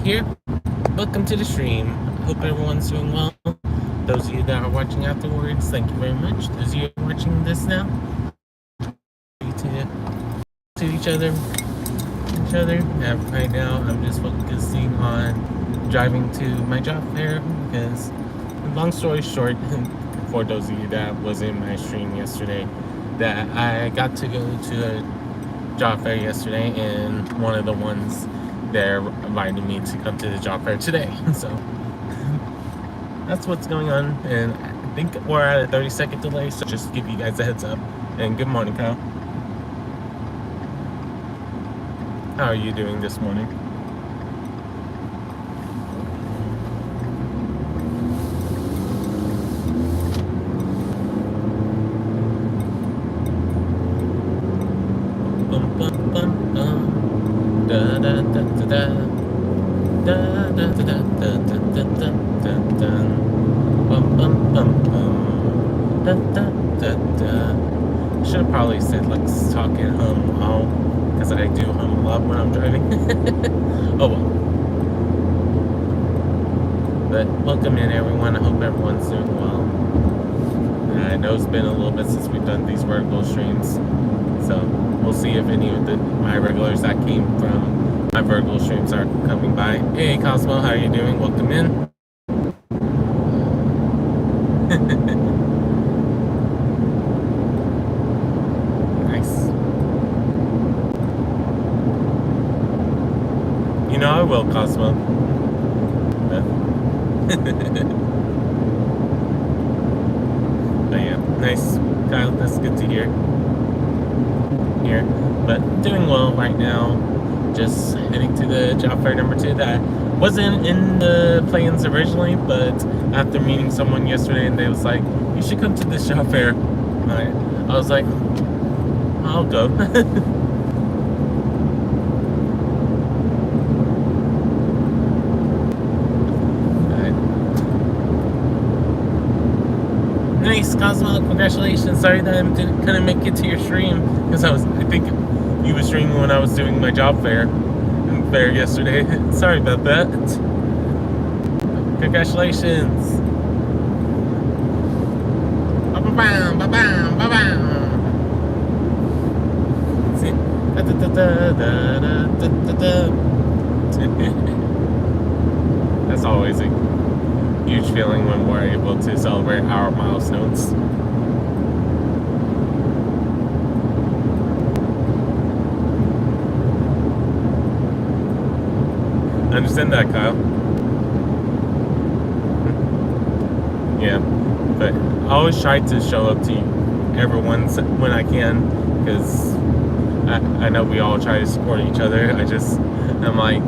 here. Welcome to the stream. Hope everyone's doing well. Those of you that are watching afterwards, thank you very much. Those of you watching this now, to each other. And right now, I'm just focusing on driving to my job fair because, long story short, for those of you that was in my stream yesterday, that I got to go to a job fair yesterday, and one of the ones there invited me to come to the job fair today. So that's what's going on, and I think we're at a 30-second delay, so just to give you guys a heads up. And good morning, Kyle. How are you doing this morning? Bum, bum, bum, bum. Da, da, da, da, da. Da, da, da, da, da, da, da, da, da. Bum, bum, bum, bum. Da, da, da, da. Should have probably said let's talk and hum all, because I do hum a lot when I'm driving. Oh well. But welcome in, everyone. I hope everyone's doing well. I know it's been a little bit since we've done these vertical streams, so we'll see if any of my regulars that came from my vertical streams are coming by. Hey Cosmo, how are you doing? Welcome in. Nice. You know I will, Cosmo. But yeah, nice, Kyle. That's good to hear. But doing well right now. Just heading to the job fair number 2 that wasn't in the plans originally, but after meeting someone yesterday and they was like, you should come to this job fair. I was like, I'll go. Nice, Cosmo, congratulations. Sorry that I couldn't make it to your stream, because I think you were streaming when I was doing my job fair yesterday. Sorry about that. Congratulations. Ba-bam, ba-bam, ba-bam. See? That's always a huge feeling when we're able to celebrate our milestones. I understand that, Kyle. Yeah, but I always try to show up to everyone when I can, because I know we all try to support each other. I'm like,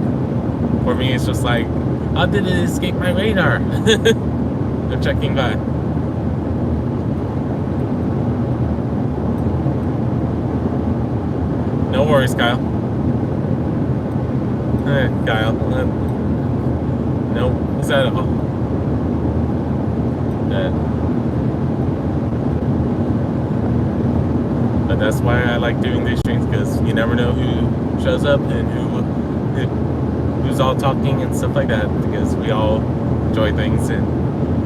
for me, it's just like, how did it escape my radar? I'm checking by. No worries, Kyle. Kyle. No, is that all? But that's why I like doing these streams, because you never know who shows up and who's all talking and stuff like that, because we all enjoy things. And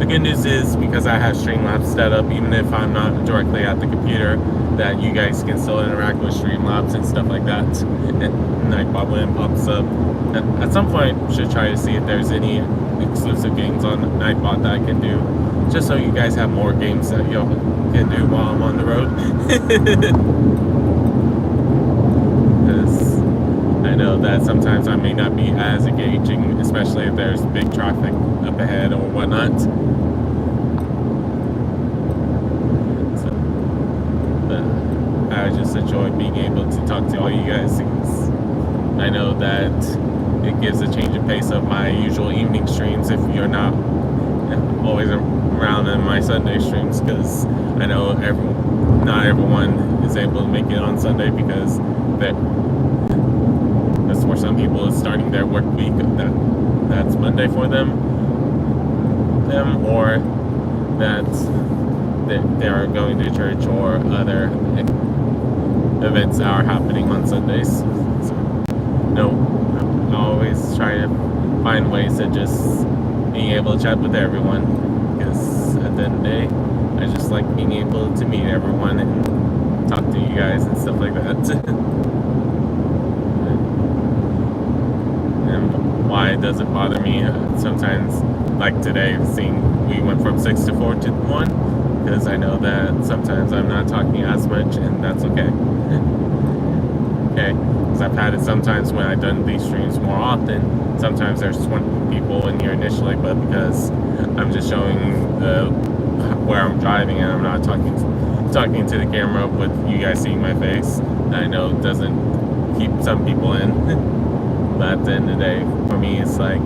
the good news is, because I have Streamlabs set up, even if I'm not directly at the computer, that you guys can still interact with Streamlabs and stuff like that. And Nightbot, when it pops up, at some point should try to see if there's any exclusive games on Nightbot that I can do, just so you guys have more games that y'all can do while I'm on the road. Because I know that sometimes I may not be as engaging, especially if there's big traffic up ahead or whatnot. So, but I just enjoy being able to talk to all you guys, because I know that it gives a change of pace of my usual evening streams if you're not always around in my Sunday streams, because I know not everyone is able to make it on Sunday, because that's for some people it's starting their work week. That's Monday for them, or that they are going to church or other events that are happening on Sundays. So, no, I always try to find ways to just being able to chat with everyone, because at the end of the day, I just like being able to meet everyone and talk to you guys and stuff like that. And why it doesn't bother me sometimes, like today, seeing we went from 6 to 4 to 1, because I know that sometimes I'm not talking as much, and that's okay. Okay, because I've had it sometimes when I've done these streams more often. Sometimes there's 20 people in here initially, but because I'm just showing where I'm driving and I'm not talking to the camera with you guys seeing my face, I know it doesn't keep some people in. But at the end of the day, for me, it's like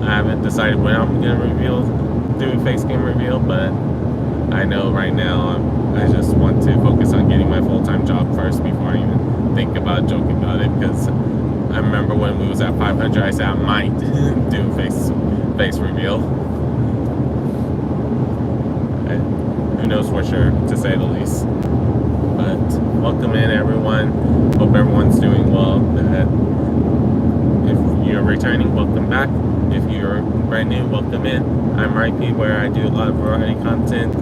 I haven't decided when I'm gonna do a face cam reveal, but I know right now I just want to focus on getting my full-time job first before I even think about joking about it, because I remember when we was at 500, I said I might do a face reveal. Who knows for sure, to say the least. But welcome in, everyone. Hope everyone's doing well. If you're returning, welcome back. If you're brand new, welcome in. I'm Rhypi, where I do a lot of variety content,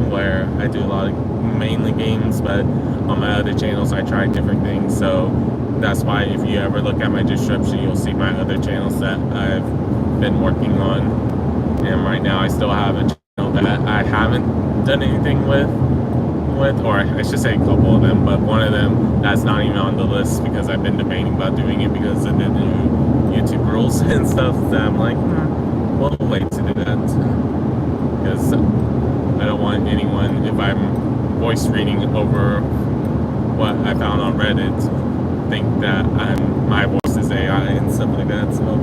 where I do a lot of mainly games, but on my other channels I try different things. So that's why if you ever look at my description, you'll see my other channels that I've been working on. And right now I still have a channel that I haven't done anything with, or I should say a couple of them, but one of them that's not even on the list, because I've been debating about doing it because of the new YouTube rules and stuff, that I'm like, we'll wait to do that, because I don't want anyone, if I'm voice reading over what I found on Reddit, think that my voice is AI and stuff like that. So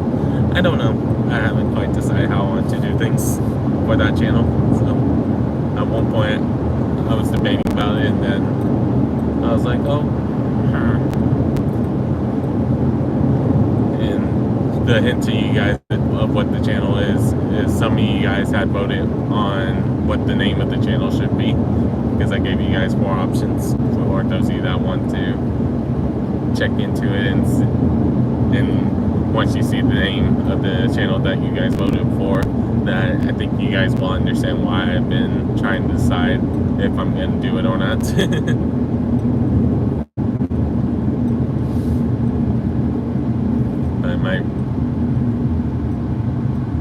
I don't know. I haven't quite decided how I want to do things for that channel. So at one point I was debating about it, and then I was like, oh, and the hint to you guys of what the channel is some of you guys had voted on what the name of the channel should be, because I gave you guys 4 options for those of you that want to check into it, and once you see the name of the channel that you guys voted for, that I think you guys will understand why I've been trying to decide if I'm going to do it or not. I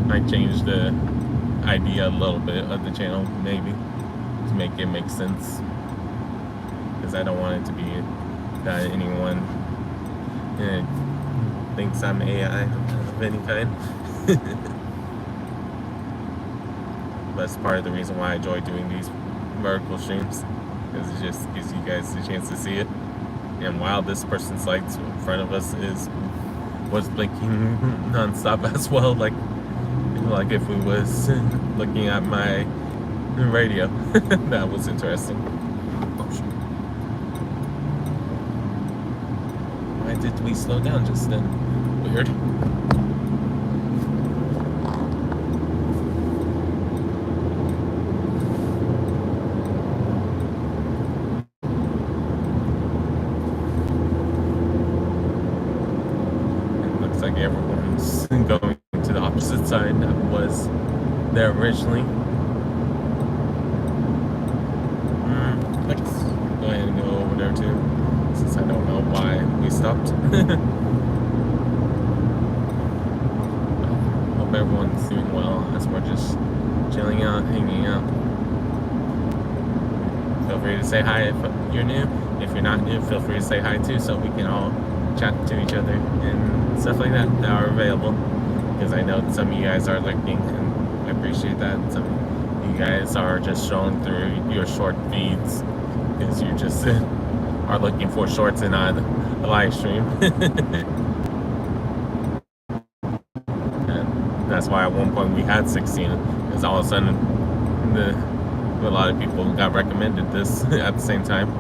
might change the idea a little bit of the channel, maybe, to make it make sense, because I don't want it to be that anyone thinks I'm AI of any kind. That's part of the reason why I enjoy doing these vertical streams, because it just gives you guys the chance to see it. And while this person's lights in front of us was blinking non-stop as well, like if we was looking at my radio. That was interesting. Oh, shoot. Why did we slow down just then? Weird. It looks like everyone's going to the opposite side that was there originally. Let's go ahead and go over there too, since I don't know why we stopped. Hope everyone's doing well as we're just chilling out, hanging out. Feel free to say hi if you're new. If you're not new, feel free to say hi too, so we can all chat to each other and stuff like that are available, because I know some of you guys are lurking, and I appreciate that. Some of you guys are just scrolling through your short feeds because you just are looking for shorts and not a live stream. And that's why at one point we had 16, because all of a sudden a lot of people got recommended this at the same time.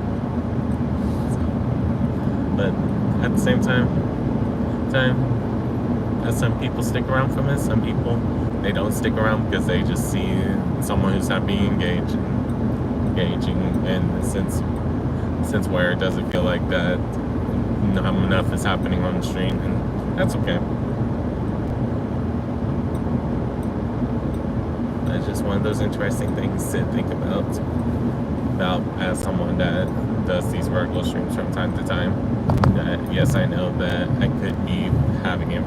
But at the same time, some people stick around from it. Some people, they don't stick around because they just see someone who's not being engaging, and since where it doesn't feel like that enough is happening on the stream, and that's okay. it's just one of those interesting things to think about as someone that does these vertical streams from time to time. Yes, I know that I could be having it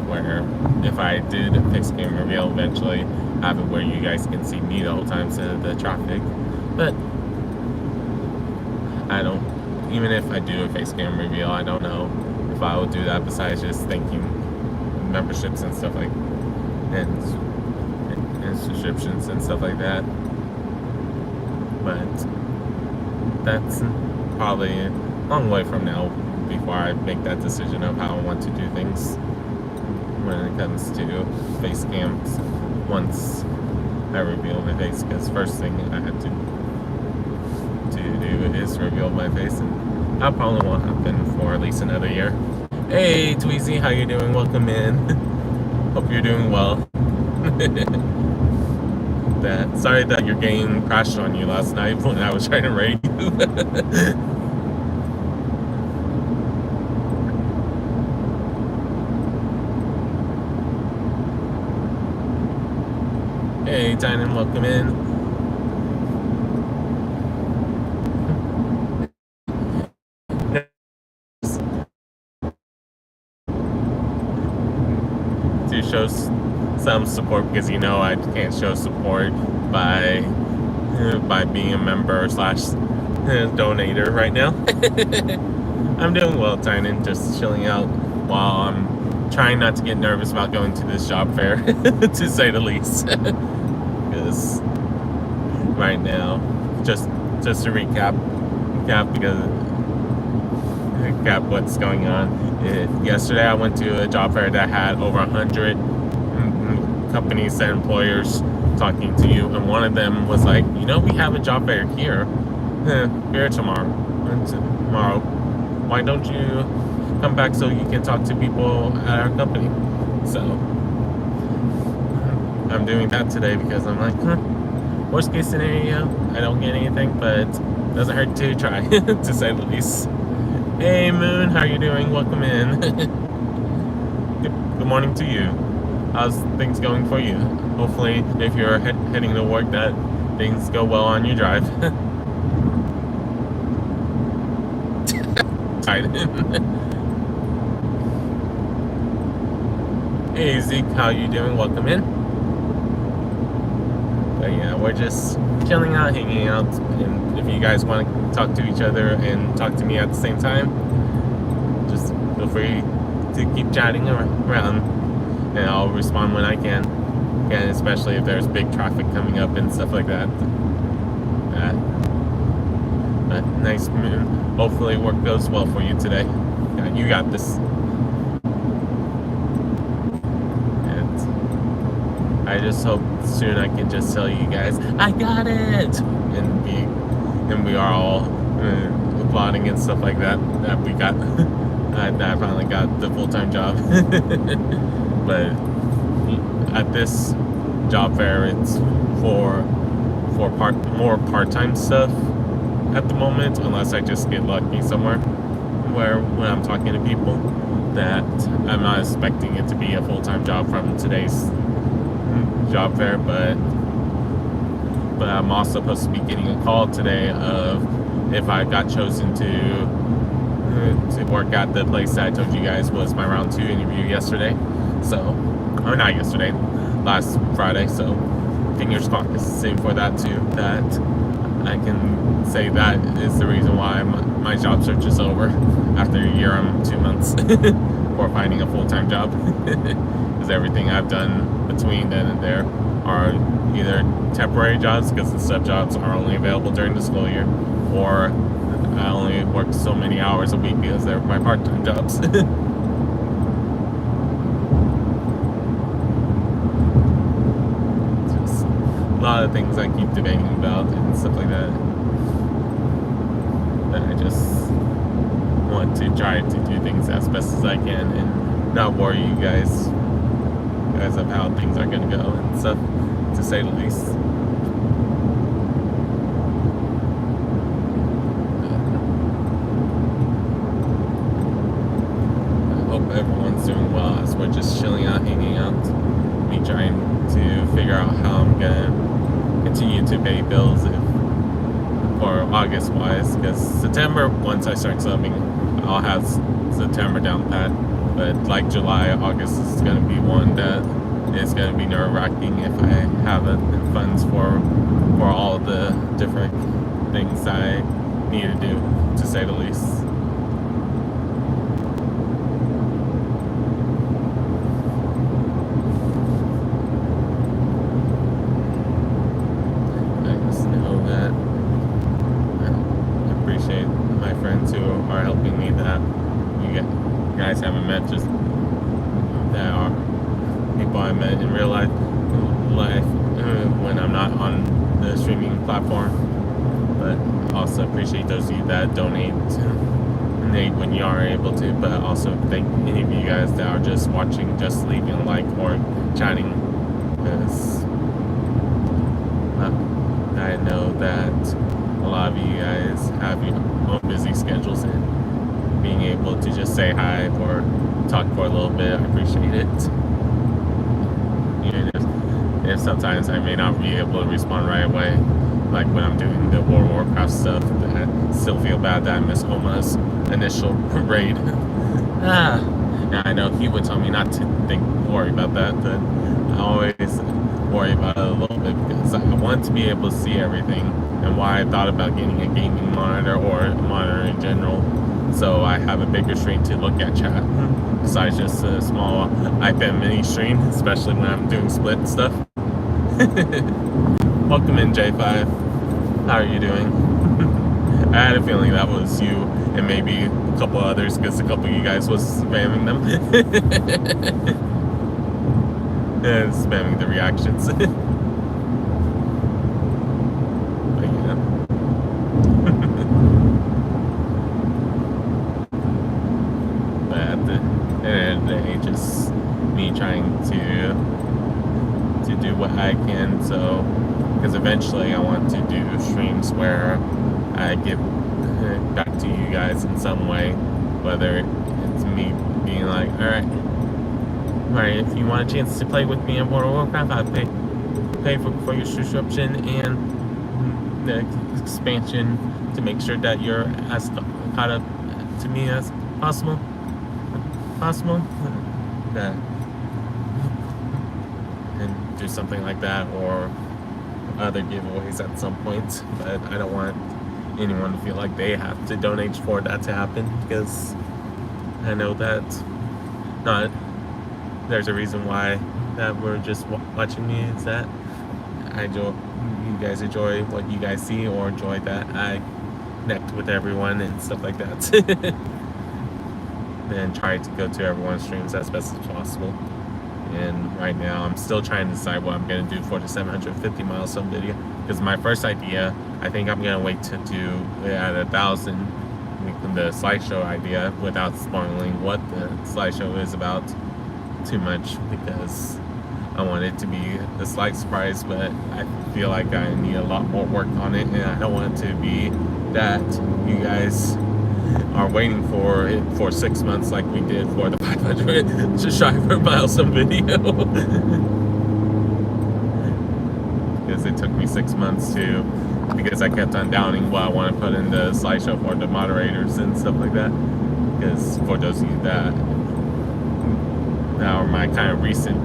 where if I did a fixed game reveal, eventually have it where you guys can see me the whole time instead of the traffic. But I don't, even if I do a face cam reveal, I don't know if I will do that besides just thanking memberships and stuff like, and subscriptions and stuff like that. But that's probably a long way from now before I make that decision of how I want to do things when it comes to face cams once I reveal my face, because first thing I had to do is reveal my face, and that probably won't happen for at least another year. Hey Tweezy, how you doing? Welcome in. Hope you're doing well. Sorry that your game crashed on you last night when I was trying to raid you. Hey Tynan, welcome in. To show some support, because you know I can't show support by being a member / donator right now. I'm doing well, Tynan, just chilling out while I'm trying not to get nervous about going to this job fair, to say the least. Because right now, just to recap what's going on. Yesterday I went to a job fair that had over 100 companies and employers talking to you, and one of them was like, you know, we have a job fair here tomorrow. Why don't you come back so you can talk to people at our company? So I'm doing that today because I'm like, worst case scenario, I don't get anything, but doesn't hurt to try, to say the least. Hey Moon, how you doing? Welcome in. Good morning to you. How's things going for you? Hopefully, if you're heading to work, that things go well on your drive. Hey Zeke, how you doing? Welcome in. But yeah, we're just chilling out, hanging out, and if you guys want to talk to each other and talk to me at the same time, just feel free to keep chatting around, and I'll respond when I can, and especially if there's big traffic coming up and stuff like that. But nice moon. Hopefully work goes well for you today. Yeah, you got this. I just hope soon I can just tell you guys, I got it! And we are all applauding and stuff like that we got, that I finally got the full-time job. But at this job fair, it's for more part-time stuff at the moment, unless I just get lucky somewhere where when I'm talking to people that I'm not expecting it to be a full-time job from today's job fair, but I'm also supposed to be getting a call today of if I got chosen to work at the place that I told you guys was my round 2 interview yesterday. So, or not yesterday, last Friday. So fingers crossed for that too, that I can say that is the reason why my job search is over after a year and 2 months for finding a full-time job. Because everything I've done between then and there are either temporary jobs, because the sub jobs are only available during the school year, or I only work so many hours a week because they're my part-time jobs. Just a lot of things I keep debating about and stuff like that, that I just want to try to do things as best as I can and not worry you guys of how things are going to go and stuff, to say the least. I hope everyone's doing well as we're just chilling out, hanging out, me trying to figure out how I'm going to continue to pay bills for August wise, because September, once I start subbing, I'll have September down pat. But like July, August is going to be one that is going to be nerve-wracking if I have funds for all the different things I need to do, to say the least. I just know that I appreciate my friends who are helping me that you guys haven't met, just that are people I met in real life when I'm not on the streaming platform. But also appreciate those of you that donate when you are able to, but also thank any of you guys that are just watching, just leaving a like or chatting, because I know that a lot of you guys have your own busy schedules, and being able to just say hi or talk for a little bit, I appreciate it. Even if sometimes I may not be able to respond right away, like when I'm doing the World of Warcraft stuff, I still feel bad that I missed Oma's initial raid. And I know he would tell me not to worry about that, but I always worry about it a little bit, because I want to be able to see everything, and why I thought about getting a gaming monitor or a monitor in general, so I have a bigger screen to look at chat, besides just a small iPad mini screen, especially when I'm doing split stuff. Welcome in, J5. How are you doing? I had a feeling that was you and maybe a couple others, because a couple of you guys was spamming them. And spamming the reactions. But yeah. But at the end of the day, just me trying to do what I can, so because eventually I want to do streams where I give back to you guys in some way, whether it's me being like, alright, if you want a chance to play with me in World of Warcraft, I'll pay for your subscription and the expansion to make sure that you're as caught up to me as possible. And do something like that, or other giveaways at some point. But I don't want anyone to feel like they have to donate for that to happen, because I know that there's a reason why that we're just watching me, is that you guys enjoy what you guys see, or enjoy that I connect with everyone and stuff like that. And try to go to everyone's streams as best as possible. And right now I'm still trying to decide what I'm going to do for the 750 milestone video, because my first idea, I think I'm going to wait to do at 1,000, the slideshow idea, without spoiling what the slideshow is about too much, because I want it to be a slight surprise, but I feel like I need a lot more work on it, and I don't want it to be that you guys are waiting for it for 6 months like we did for the 500 subscriber milestone video. Because it took me 6 months because I kept on doubting what I want to put in the slideshow for the moderators and stuff like that. Because for those of you that are my kind of recent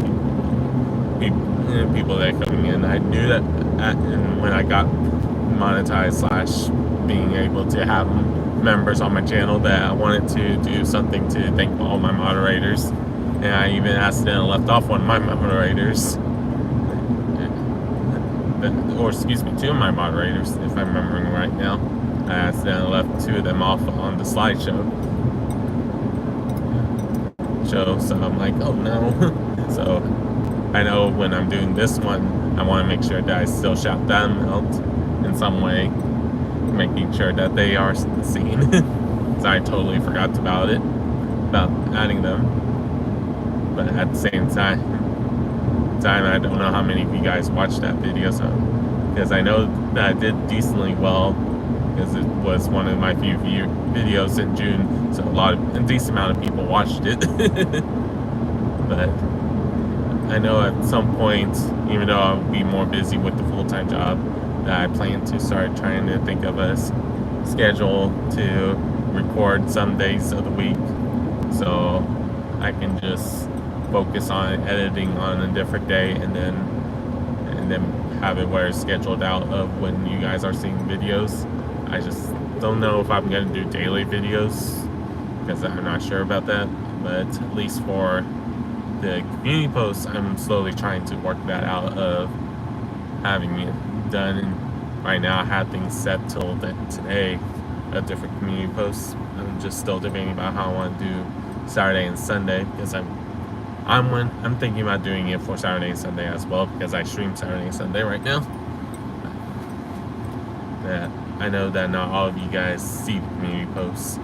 people that are coming in, I knew that when I got monetized / being able to have members on my channel, that I wanted to do something to thank all my moderators, and I even accidentally left off one of my moderators, or excuse me, 2 of my moderators, if I'm remembering right now. I accidentally left 2 of them off on the slideshow. So I'm like, oh no. So I know when I'm doing this one, I want to make sure that I still shout them out in some way, making sure that they are seen. So I totally forgot about adding them. But at the same time, I don't know how many of you guys watched that video, so because I know that I did decently well, because it was one of my few videos in June, so a decent amount of people watched it. But I know at some point, even though I'll be more busy with the full-time job, that I plan to start trying to think of a schedule to record some days of the week, so I can just focus on editing on a different day, and then have it where it's scheduled out of when you guys are seeing videos. I just don't know if I'm gonna do daily videos because I'm not sure about that, but at least for the community posts, I'm slowly trying to work that out of having it done. And right now I have things set till today of different community posts. I'm just still debating about how I want to do Saturday and Sunday, because I'm thinking about doing it for Saturday and Sunday as well, because I stream Saturday and Sunday right now. That I know that not all of you guys see the community posts,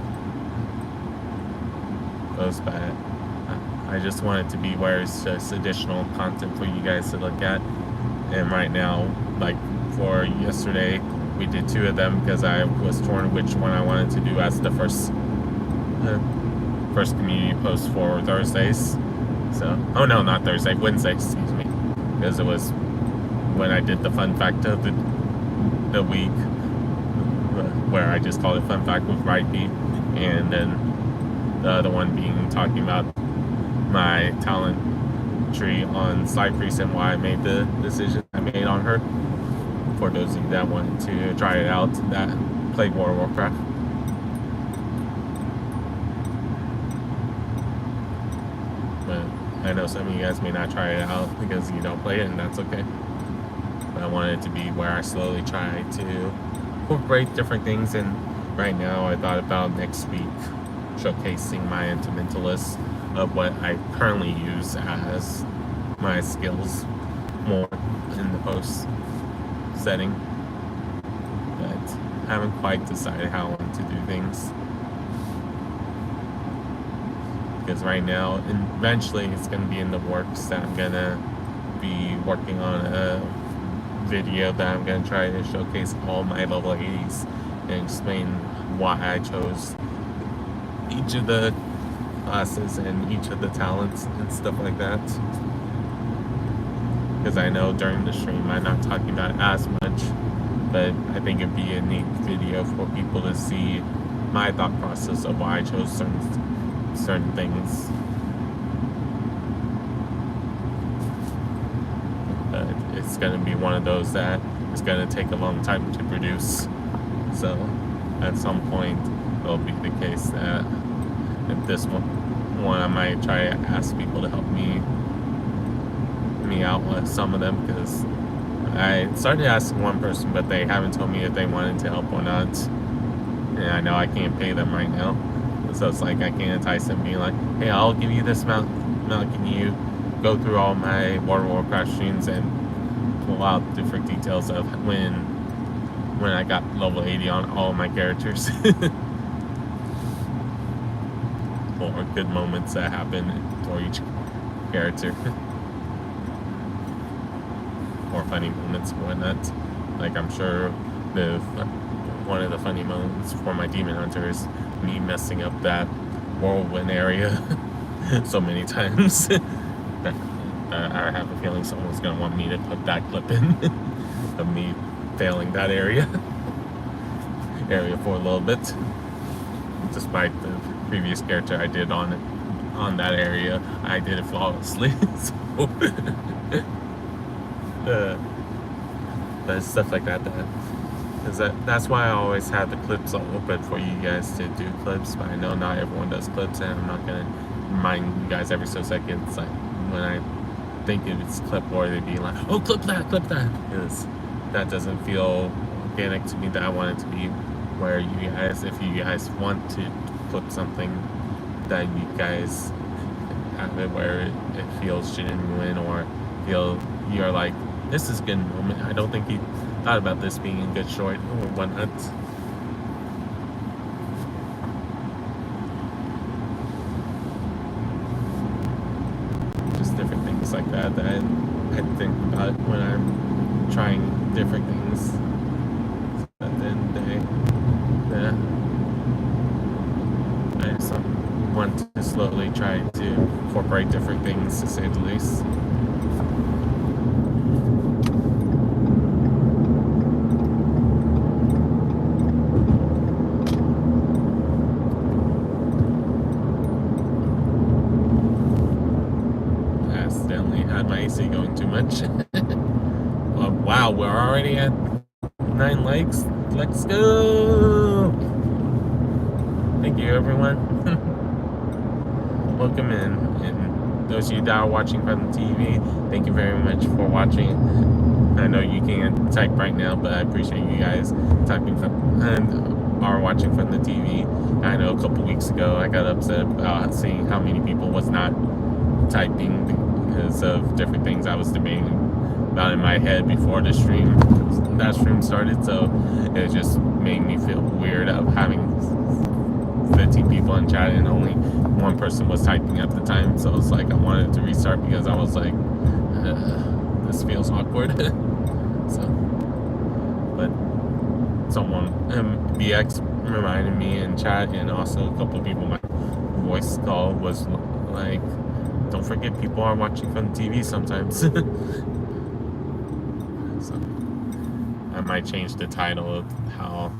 but I just want it to be where it's just additional content for you guys to look at. And right now, like for yesterday, we did 2 of them because I was torn which one I wanted to do as the first community post for Thursdays. So, oh no, not Thursday, Wednesday, excuse me, because it was when I did the fun fact of the week, where I just called it fun fact with Rhypi, and then the other one being talking about my talent tree on Side Priest and why I made the decision I made on her. For those of you that wanted to try it out, that played World of Warcraft. But I know some of you guys may not try it out because you don't play it, and that's okay. But I wanted it to be where I slowly try to incorporate different things, and right now I thought about next week showcasing my Instrumentalist of what I currently use as my skills more in the post setting, but I haven't quite decided how I want to do things, because right now and eventually it's going to be in the works that I'm going to be working on a video that I'm going to try to showcase all my level 80s and explain why I chose each of the classes and each of the talents and stuff like that, because I know during the stream I'm not talking about it as much, but I think it'd be a neat video for people to see my thought process of why I chose certain things. But it's going to be one of those that is going to take a long time to produce, so at some point it'll be the case that if this one I might try to ask people to help me out with some of them, because I started asking one person, but they haven't told me if they wanted to help or not, and I know I can't pay them right now, so it's like I can't entice them being like, hey, I'll give you this amount, can you go through all my World of Warcraft streams and pull out different details of when I got level 80 on all of my characters. Or good moments that happen for each character. Or funny moments and whatnot. Like, I'm sure one of the funny moments for my Demon Hunter is me messing up that whirlwind area so many times. I have a feeling someone's going to want me to put that clip in of me failing that area for a little bit, despite the previous character I did on that area, I did it flawlessly. So but stuff like that, because that's why I always have the clips open for you guys to do clips, but I know not everyone does clips, and I'm not gonna remind you guys every so second. It's like when I think it's clip worthy, be like, oh, clip that, because that doesn't feel organic to me. That I want it to be where you guys, if you guys want to clip something, that you guys have it where it feels genuine, or feel you're like, this is a good moment. I don't think he thought about this being a good short or whatnot. Just different things like that I think about when I'm trying different things. At the end of the day, I just want to slowly try to incorporate different things, to say the least. had my AC going too much. Wow, we're already at 9 likes. Let's go! Thank you, everyone. Welcome in. And those of you that are watching from the TV, thank you very much for watching. I know you can't type right now, but I appreciate you guys typing from and are watching from the TV. I know a couple weeks ago I got upset about seeing how many people was not typing because of different things I was debating about in my head before that stream started. So it just made me feel weird of having 15 people in chat and only one person was typing at the time. So it's like I wanted to restart because I was like, this feels awkward. So, but someone, BX reminded me in chat, and also a couple of people, my voice call was like, don't forget people are watching from the TV sometimes. So I might change the title of how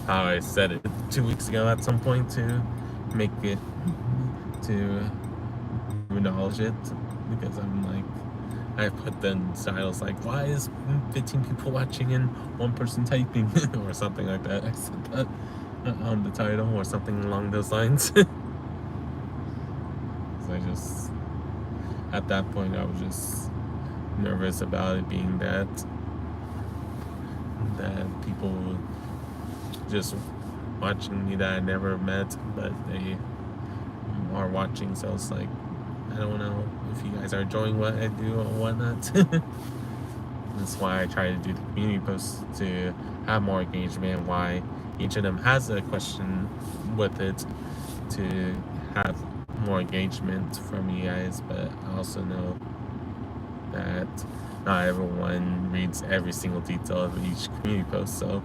I said it 2 weeks ago at some point to make it, to acknowledge it, because I'm like, I put the titles like, why is 15 people watching and one person typing or something like that. I said that on the title or something along those lines. So I just, at that point I was just nervous about it being that people just watching me that I never met, but they are watching. So it's like, I don't know if you guys are enjoying what I do or whatnot. That's why I try to do the community posts to have more engagement, why each of them has a question with it to have more engagement from you guys. But I also know that not everyone reads every single detail of each community post, so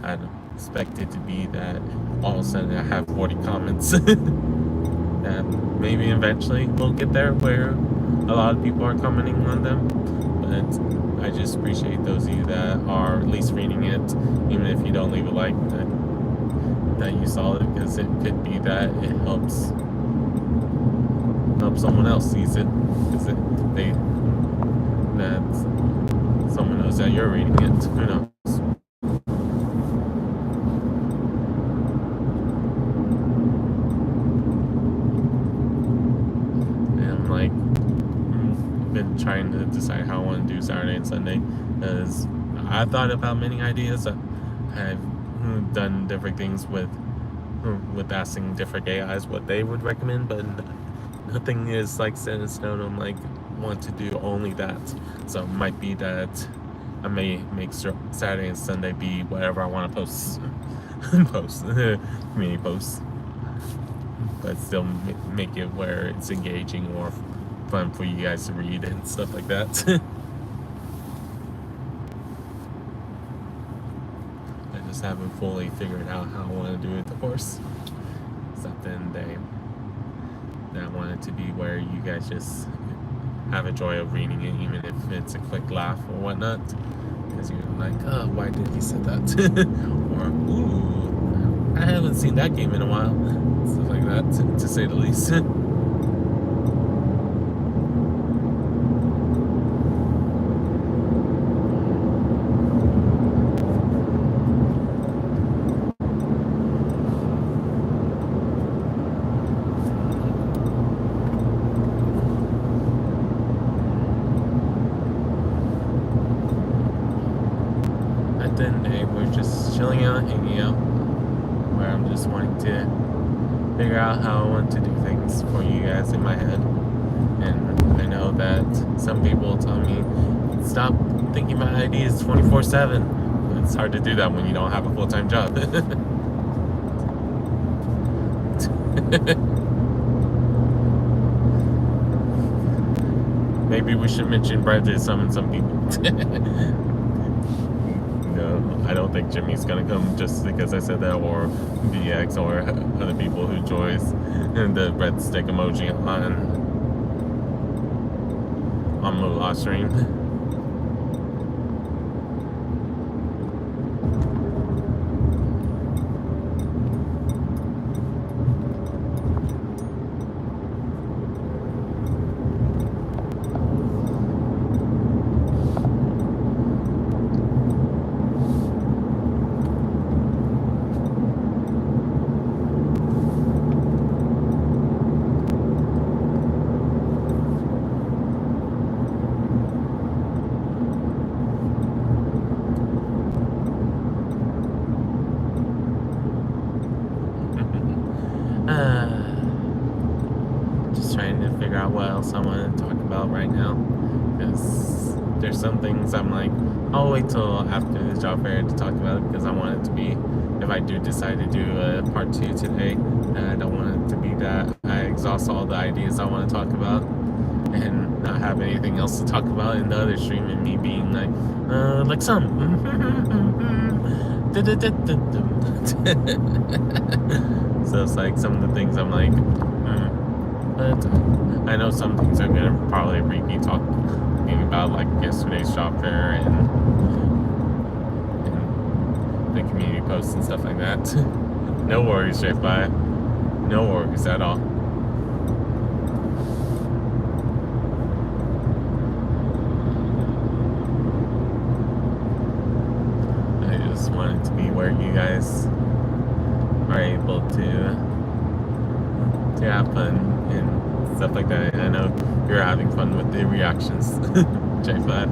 I don't expect it to be that all of a sudden I have 40 comments. That maybe eventually we'll get there where a lot of people are commenting on them, but I just appreciate those of you that are at least reading it, even if you don't leave a like, that you saw it, because it could be that it helps someone else sees it, because that someone knows that you're reading it. Who knows? Been trying to decide how I want to do Saturday and Sunday, because I thought about many ideas. I've done different things with asking different AIs what they would recommend, but nothing is like set in stone. I'm like, want to do only that. So it might be that I may make Saturday and Sunday be whatever I want to post community posts, but still make it where it's engaging or fun for you guys to read and stuff like that. I just haven't fully figured out how I want to do it, of course. So at the end of the day, I want it to be where you guys just have a joy of reading it, even if it's a quick laugh or whatnot, because you're like, oh, why did he say that? Or, ooh, I haven't seen that game in a while, stuff like that, to say the least. Chilling out, hanging out, where I'm just wanting to figure out how I want to do things for you guys in my head. And I know that some people tell me, stop thinking about ideas 24/7. It's hard to do that when you don't have a full-time job. Maybe we should mention Brett to summon some people. No, I don't think Jimmy's gonna come just because I said that, or BX, or other people who joins the breadstick emoji on Moolah stream. trying to figure out what else I want to talk about right now, because there's some things I'm like, I'll wait till after the job fair to talk about it, because I want it to be, if I do decide to do a part 2 today, I don't want it to be that I exhaust all the ideas I want to talk about and not have anything else to talk about in the other stream, and me being like some so it's like some of the things I'm like, but I know some things are gonna probably Rhypi talking about, like yesterday's job fair and the community posts and stuff like that. No worries, Rhypi. No worries at all. I just want it to be where you guys are able to have fun and stuff like that. And I know you're having fun with the reactions, J-Flat.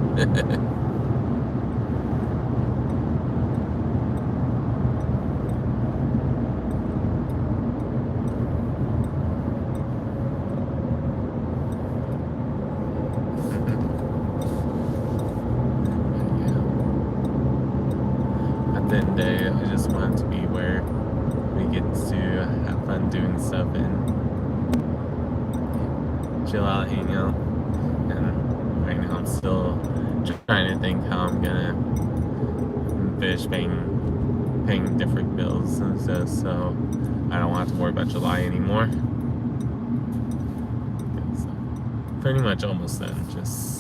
At the end of the day, I just want it to be where we get to have fun doing stuff and chill out, hang out. And right now I'm still trying to think how I'm gonna finish paying different bills and stuff, so I don't have to worry about July anymore. So pretty much almost done. I just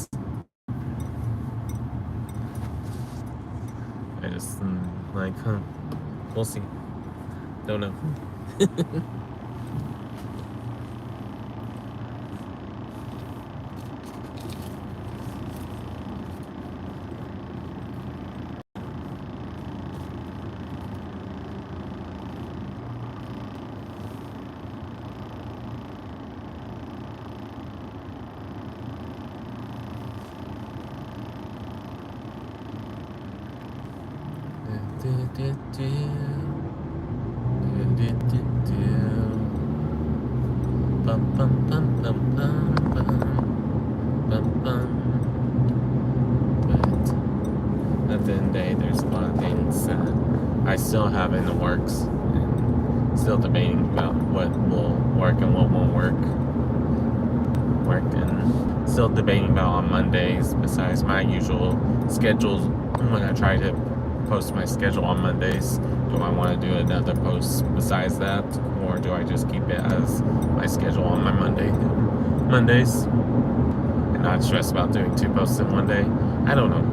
like, we'll see. Don't know. But at the end of the day, there's a lot of things that I still have in the works, and still debating about what will work and what won't work, and still debating about on Mondays, besides my usual schedules. When I try to post my schedule on Mondays, do I want to do another post besides that, or do I just keep it as my schedule on my Mondays and not stress about doing 2 posts in one day? I don't know.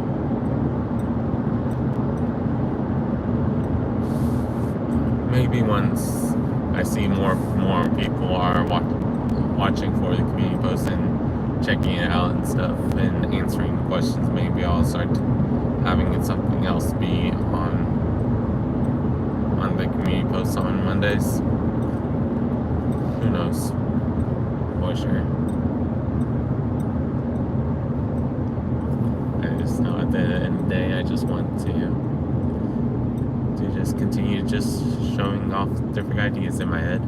Maybe once I see more people are watching for the community posts and checking it out and stuff and answering the questions, maybe I'll start having it something else be on the community posts on Mondays. Who knows? For sure. I just know at the end of the day, I just want to just continue just showing off different ideas in my head.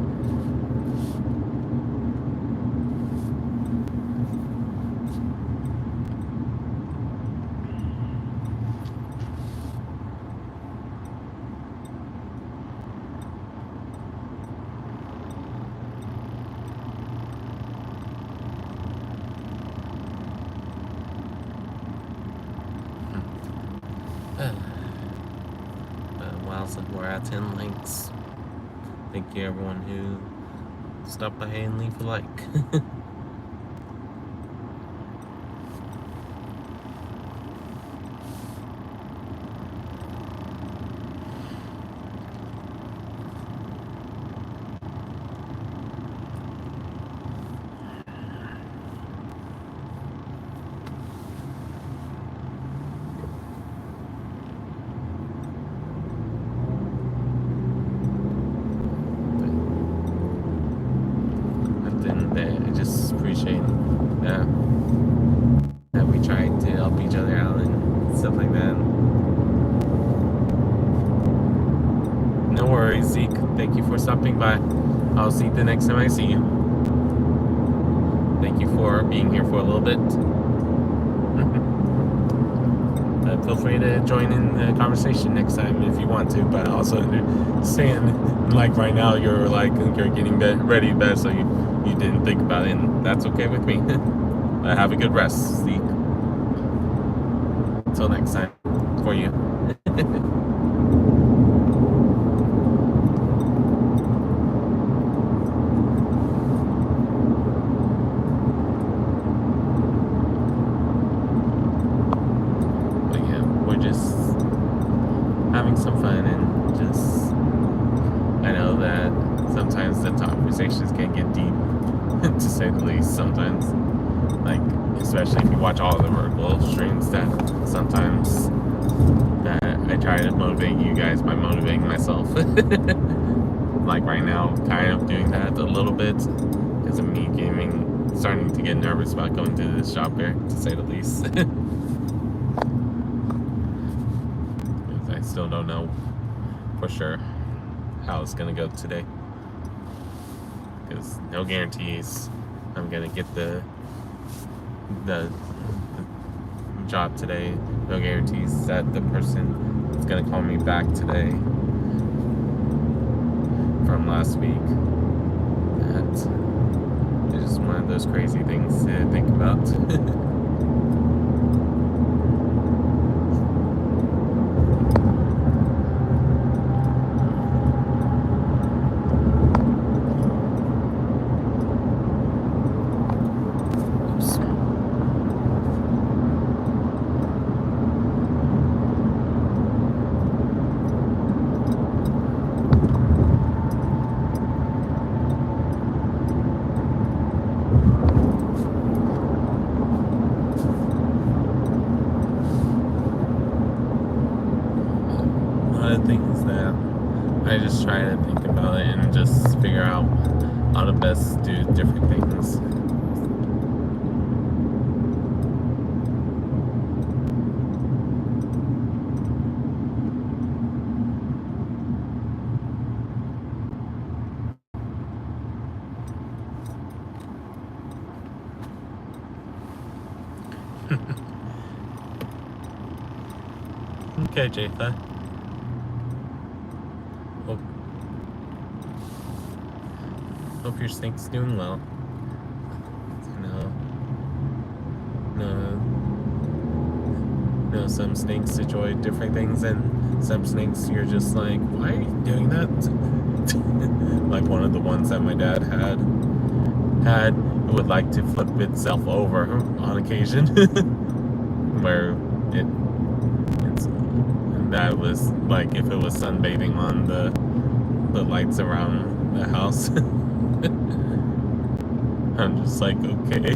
We're at 10 likes. Thank you everyone who stopped by and leave a like. I just appreciate that we try to help each other out and stuff like that. No worries, Zeke. Thank you for stopping by. I'll see you the next time I see you. for being here for a little bit. Feel free to join in the conversation next time if you want to, but also understand, like right now, you're getting ready to bed, so you didn't think about it, and that's okay with me. Have a good rest, Zeke. Until next time, for you. Having some fun, and just, I know that sometimes the conversations can get deep, to say the least, sometimes, like, especially if you watch all the vertical streams, that sometimes that I try to motivate you guys by motivating myself. Like right now, kind of doing that a little bit, because of me starting to get nervous about going to this job fair, to say the least. Still don't know for sure how it's gonna go today, because no guarantees I'm gonna get the job today. No guarantees that the person is gonna call me back today from last week. That's just one of those crazy things to think about. Things that I just try to think about it and just figure out how to best do different things. Okay, Jatha. Hope your snake's doing well. No, some snakes enjoy different things, and some snakes you're just like, why are you doing that? Like one of the ones that my dad had it would like to flip itself over on occasion, where that was like if it was sunbathing on the lights around the house. I'm just like, okay.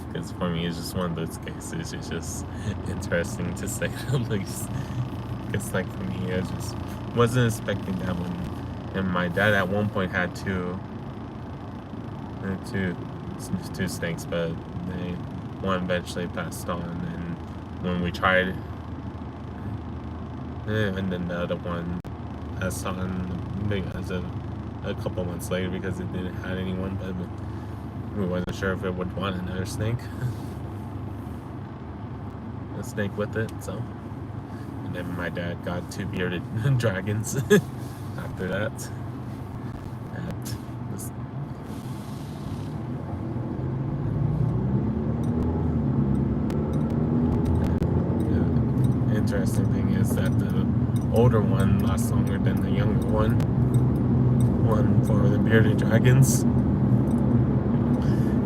Because for me, it's just one of those cases. It's just interesting to say the least. It's like for me, I just wasn't expecting that one. And my dad at one point had two snakes, but one eventually passed on. And when we tried, and then the other one passed on as a couple months later because it didn't have anyone, but we wasn't sure if it would want another snake. A snake with it, so. And then my dad got 2 bearded dragons after that. That was the interesting thing is that the older one lasts longer than the younger one. One for the bearded dragons.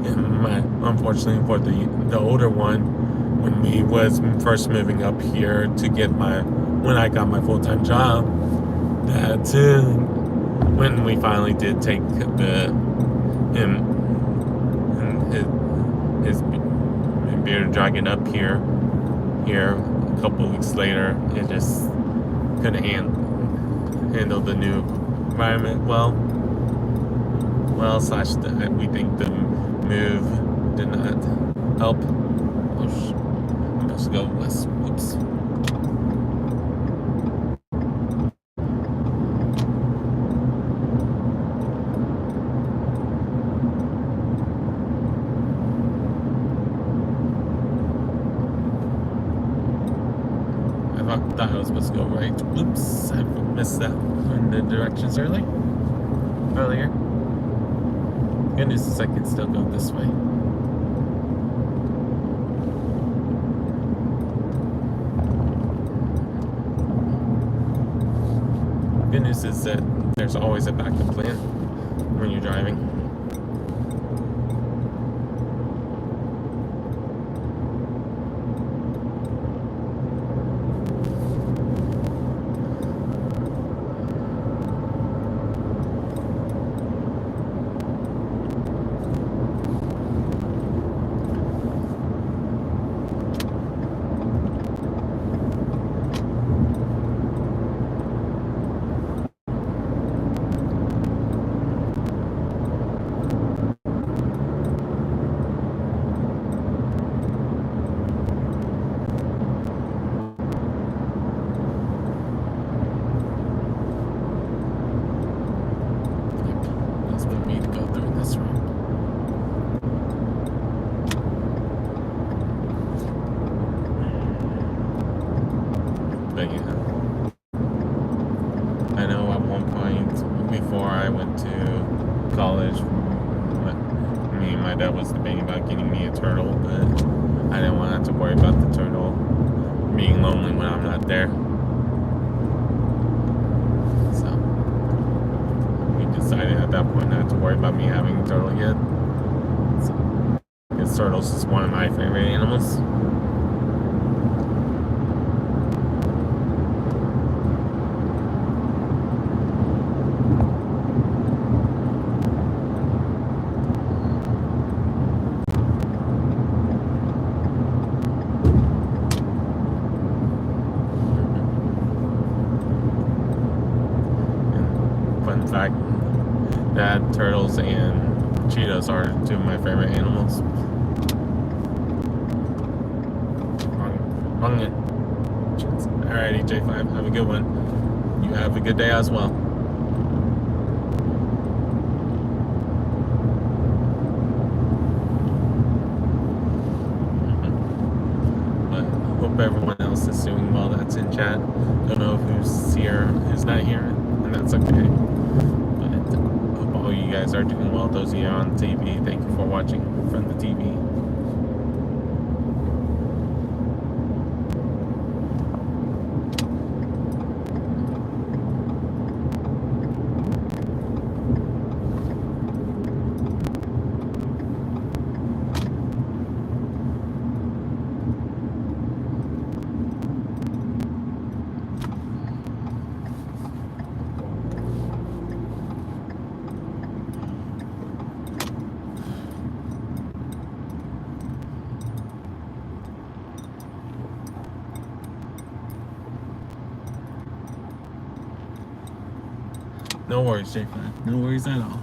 And unfortunately for the older one, when we was first moving up here to get when I got my full-time job, that when we finally did take his bearded dragon up here a couple weeks later, it just couldn't handle the new environment well. We think the move did not help. Oh, I'm supposed to go west. Oops. I thought I was supposed to go right. Oops, I missed that in the directions earlier. Good news is I can still go this way. Good news is that there's always a backup plan when you're driving. But yeah, I know at one point before I went to college, me and my dad was debating about getting me a turtle, but I didn't want to have to worry about the turtle being lonely when I'm not there. So we decided at that point not to worry about me having a turtle yet. So, because turtles is one of my favorite animals. In fact, that turtles and cheetahs are two of my favorite animals. Wrong it. Alrighty, J5, have a good one. You have a good day as well. But hope everyone else is doing well that's in chat. Don't know who's here, who's not here, and that's okay. Hope all you guys are doing well. Those of you on TV, thank you for watching from the TV. No worries, J5. No worries at all.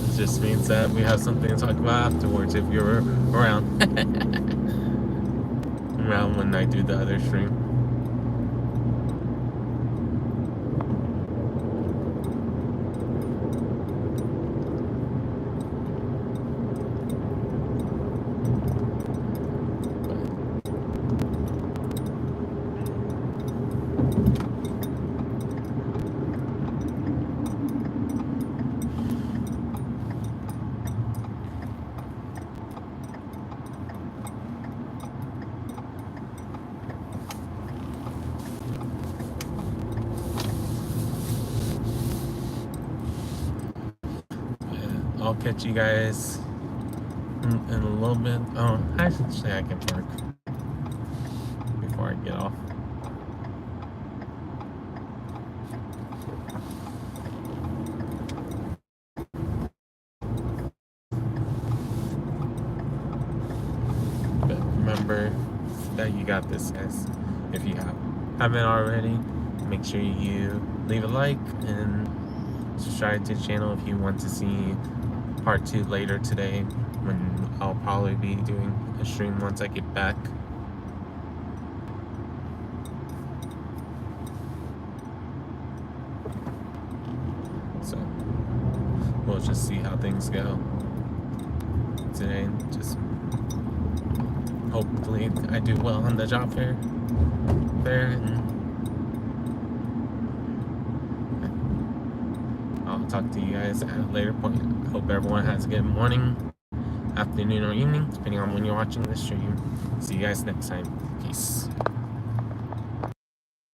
It just means that we have something to talk about afterwards if you're around. Around when I do the other stream. I'll catch you guys in a little bit. Oh, I should say I can park before I get off. But remember that you got this, guys. If you haven't already, make sure you leave a like and subscribe to the channel if you want to see part 2 later today, when I'll probably be doing a stream once I get back. So we'll just see how things go today. Just hopefully I do well on the job fair and I'll talk to you guys at a later point. Hope everyone has a good morning, afternoon, or evening, depending on when you're watching this stream. See you guys next time. Peace.